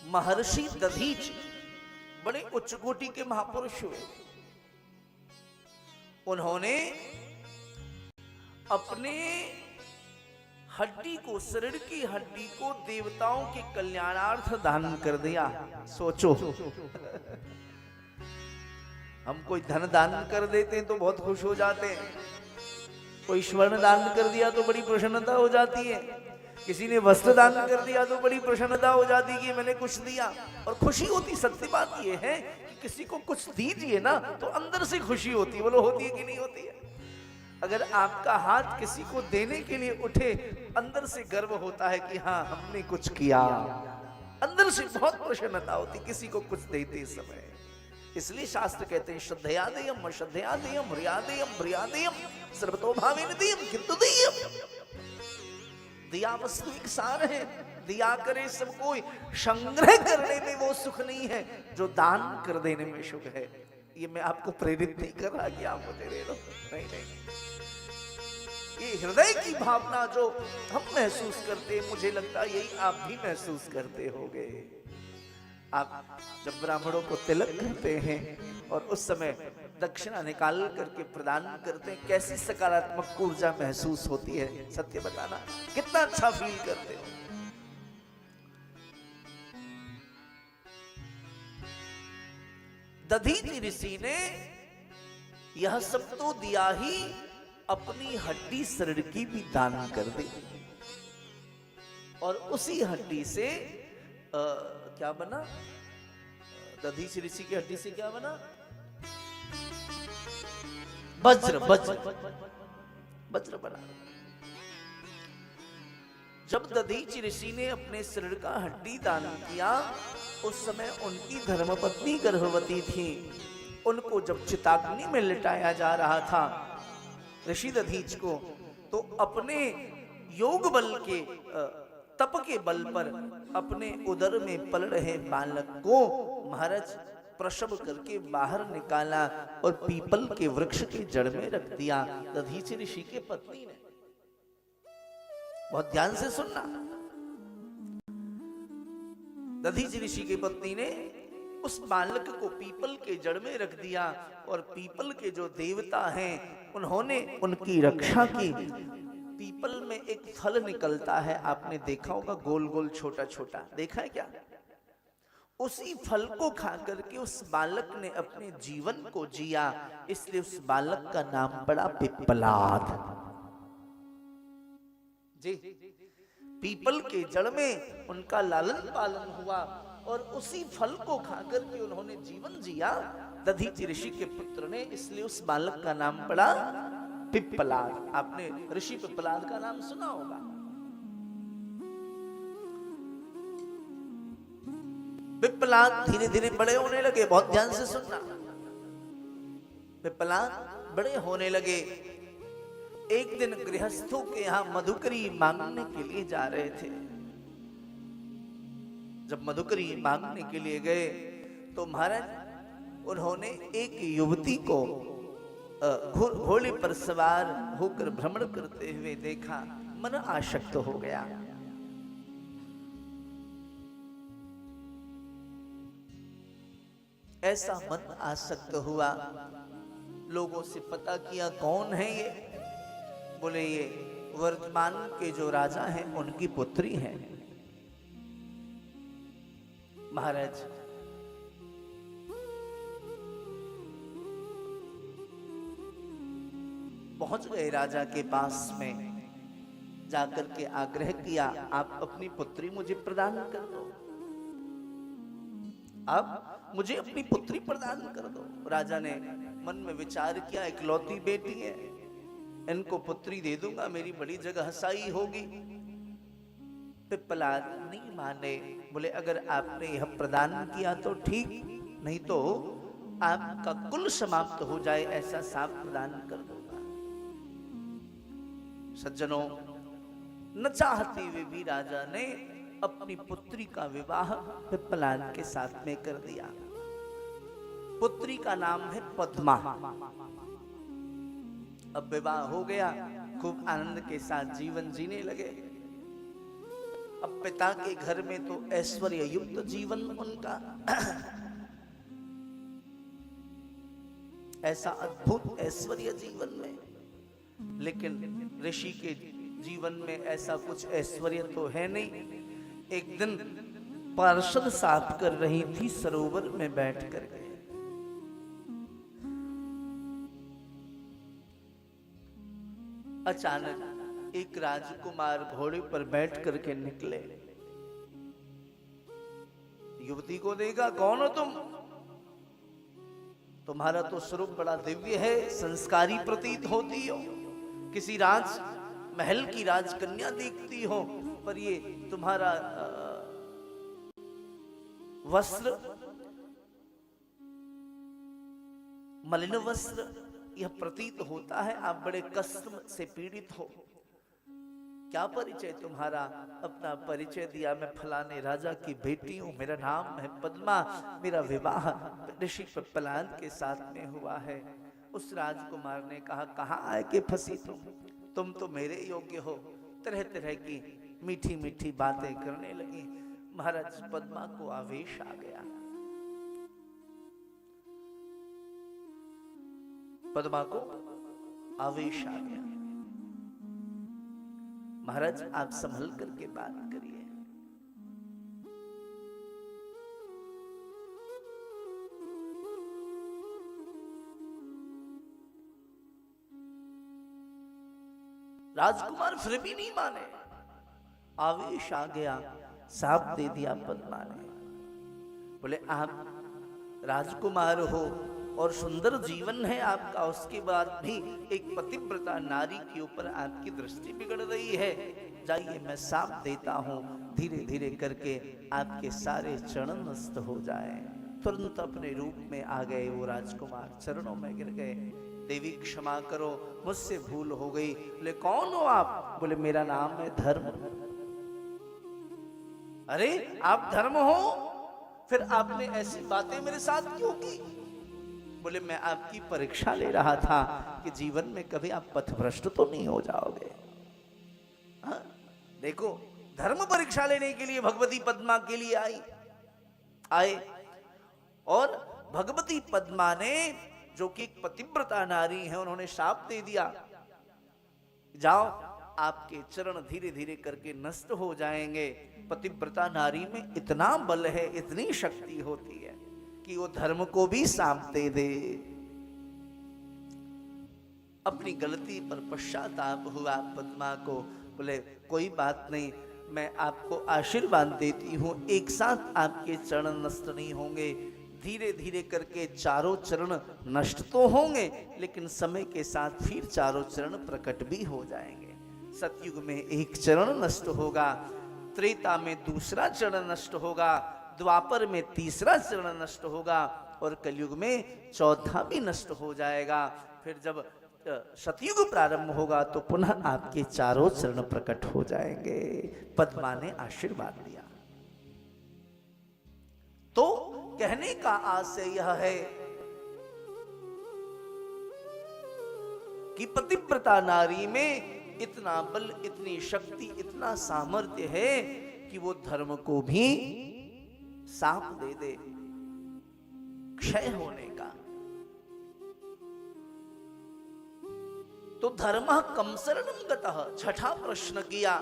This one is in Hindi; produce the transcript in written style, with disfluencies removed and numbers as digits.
महर्षि दधीच बड़े उच्च कोटि के महापुरुष हुए। उन्होंने अपने हड्डी को, शरीर की हड्डी को देवताओं के कल्याणार्थ दान कर दिया। सोचो, हम कोई धन दान कर देते हैं तो बहुत खुश हो जाते हैं, कोई स्वर्ण दान कर दिया तो बड़ी प्रसन्नता हो जाती है, किसी ने वस्त्र दान कर दिया तो बड़ी प्रसन्नता हो जाती है कि मैंने कुछ दिया, और खुशी होती। सत्य बात यह है कि किसी को कुछ दीजिए ना तो अंदर से खुशी होती है। बोलो, होती है कि नहीं होती है? अगर आपका हाथ किसी को देने के लिए उठे, अंदर से गर्व होता है कि हाँ, हमने कुछ किया, अंदर से बहुत प्रसन्नता होती किसी को कुछ देते समय। इसलिए शास्त्र कहते हैं श्रद्धया देयम, अश्रद्धया देयम, ह्रियादेयम, भ्रियादेयम, सर्वतो भावेन देयम, किंतु देयम। दिया वस्तु एक सार है, दिया करे सब कोई, संग्रह करने में वो सुख नहीं है जो दान कर देने में सुख है। ये मैं आपको प्रेरित नहीं कर रहा कि आप मुझे दे दो, नहीं नहीं। ये हृदय की भावना जो हम महसूस करते हैं, मुझे लगता है यही आप भी महसूस करते होंगे। आप जब ब्राह्मणों को तिलक करते हैं और उस समय दक्षिणा निकाल करके प्रदान करते हैं, कैसी सकारात्मक ऊर्जा महसूस होती है? सत्य बताना, कितना अच्छा फील करते हो। दधीचि ऋषि ने यह सब तो दिया ही, अपनी हड्डी शरीर की भी दान कर दी, और उसी हड्डी से क्या बना? दधीचि ऋषि की हड्डी से क्या बना? वज्र, वज्र, वज्र बना। जब दधीचि ऋषि ने अपने शरीर का हड्डी दान किया, उस समय उनकी धर्मपत्नी गर्भवती थी। उनको जब चिताग्नि में लिटाया जा रहा था ऋषि दधीच को, तो अपने योग बल के, तप के बल पर अपने उदर में पल रहे बालक को महाराज प्रसव करके बाहर निकाला और पीपल के वृक्ष की जड़ में रख दिया। दधीचि ऋषि के पत्नी ने, बहुत ध्यान से सुनना, दधीचि ऋषि की पत्नी ने उस बालक को पीपल के जड़ में रख दिया, और पीपल के जो देवता हैं उन्होंने उनकी रक्षा की। पीपल में एक फल निकलता है, आपने देखा होगा, गोल गोल छोटा छोटा, देखा है क्या? उसी फल को खा करके उस बालक ने अपने जीवन को जिया, इसलिए उस बालक का नाम पड़ा पिप्पलाद जी। पीपल के जड़ में उनका लालन पालन हुआ, और उसी फल को खाकर के उन्होंने जीवन जिया, दधीचि ऋषि के पुत्र ने, इसलिए उस बालक का नाम पड़ा पिप्पलाद। आपने ऋषि पिप्पलाद का नाम सुना होगा। पिप्पलाद धीरे धीरे बड़े होने लगे, बहुत ध्यान से सुनना। पिप्पलाद बड़े होने लगे। एक दिन गृहस्थों के यहां मधुकरी मांगने के लिए जा रहे थे। जब मधुकरी मांगने के लिए गए तो महाराज उन्होंने एक युवती को घोड़े पर सवार होकर भ्रमण करते हुए देखा। मन आसक्त हो गया। ऐसा मन आसक्त हुआ, लोगों से पता किया कौन है ये। बोले ये वर्तमान के जो राजा हैं उनकी पुत्री हैं। महाराज पहुंच गए राजा के पास में, जाकर के आग्रह किया, आप अपनी पुत्री मुझे प्रदान कर दो, आप मुझे अपनी पुत्री प्रदान कर दो। राजा ने मन में विचार किया, इकलौती बेटी है, इनको पुत्री दे दूंगा, मेरी बड़ी जगह हसाई होगी। पिप्पलाद नहीं माने, बोले अगर आपने यह प्रदान किया तो ठीक, नहीं तो आपका कुल समाप्त हो जाए, ऐसा साफ प्रदान कर दूंगा। सज्जनों, न चाहते हुए भी राजा ने अपनी पुत्री का विवाह पिप्पलाद के साथ में कर दिया। पुत्री का नाम है पद्मा। अब विवाह हो गया, खूब आनंद के साथ जीवन जीने लगे। अब पिता के घर में तो ऐश्वर्य युक्त जीवन उनका, ऐसा अद्भुत ऐश्वर्य जीवन में, लेकिन ऋषि के जीवन में ऐसा कुछ ऐश्वर्य तो है नहीं। एक दिन पार्षद साफ कर रही थी, सरोवर में बैठ कर गए। अचानक एक राजकुमार घोड़े पर बैठ करके निकले। युवती को देखा, कौन हो तुम? तुम्हारा तो स्वरूप बड़ा दिव्य है, संस्कारी प्रतीत होती हो, किसी राज महल की राजकन्या दिखती हो, पर ये तुम्हारा वस्त्र, मलिन वस्त्र, यह प्रतीत होता है आप बड़े कष्ट से पीड़ित हो। क्या परिचय तुम्हारा? अपना परिचय दिया, मैं फलाने राजा की बेटी हूं, मेरा नाम है पद्मा, मेरा विवाह ऋषि पिप्पलाद के साथ में हुआ है। उस राजकुमार ने कहा, कहाँ आए के फंसी तुम तो मेरे योग्य हो। तरह तरह की मीठी मीठी बातें करने लगी। महाराज पद्मा को आवेश आ गया। पद्मा को आवेश आ गया। महाराज आप संभल करके बात करिए। राजकुमार फिर भी नहीं माने, आवेश आ गया, साप दे दिया पद्मा ने। बोले आप राजकुमार हो और सुंदर जीवन है आपका, उसके बाद भी एक पतिव्रता नारी के ऊपर आपकी दृष्टि बिगड़ रही है। जाइए मैं साप देता हूं, धीरे धीरे करके आपके सारे चरण नष्ट हो जाए। तुरंत अपने रूप में आ गए वो राजकुमार, चरणों में गिर गए। देवी क्षमा करो, मुझसे भूल हो गई। बोले कौन हो आप? बोले मेरा नाम है धर्म। अरे आप धर्म हो, फिर आपने ऐसी बातें मेरे साथ क्यों की? बोले मैं आपकी परीक्षा ले रहा था कि जीवन में कभी आप पथभ्रष्ट तो नहीं हो जाओगे। हाँ? देखो, धर्म परीक्षा लेने के लिए भगवती पद्मा के लिए आए और भगवती पद्मा ने, जो कि एक पतिव्रता नारी है, उन्होंने शाप दे दिया, जाओ आपके चरण धीरे धीरे करके नष्ट हो जाएंगे। पतिव्रता नारी में इतना बल है, इतनी शक्ति होती है कि वो धर्म को भी साप दे दे। अपनी गलती पर पश्चाताप हुआ पद्मा को। बोले कोई बात नहीं, मैं आपको आशीर्वाद देती हूं, एक साथ आपके चरण नष्ट नहीं होंगे। धीरे धीरे करके चारों चरण नष्ट तो होंगे, लेकिन समय के साथ फिर चारों चरण प्रकट भी हो जाएंगे। सतयुग में एक चरण नष्ट होगा, त्रेता में दूसरा चरण नष्ट होगा, द्वापर में तीसरा चरण नष्ट होगा और कलयुग में चौथा भी नष्ट हो जाएगा। फिर जब सतयुग प्रारंभ होगा तो पुनः आपके चारों चरण प्रकट हो जाएंगे। पद्मा ने आशीर्वाद दिया। तो कहने का आशय यह है कि पतिव्रता नारी में इतना बल, इतनी शक्ति, इतना सामर्थ्य है कि वो धर्म को भी साप दे दे, क्षय होने का। तो धर्म कम शरणं गतः, छठा प्रश्न किया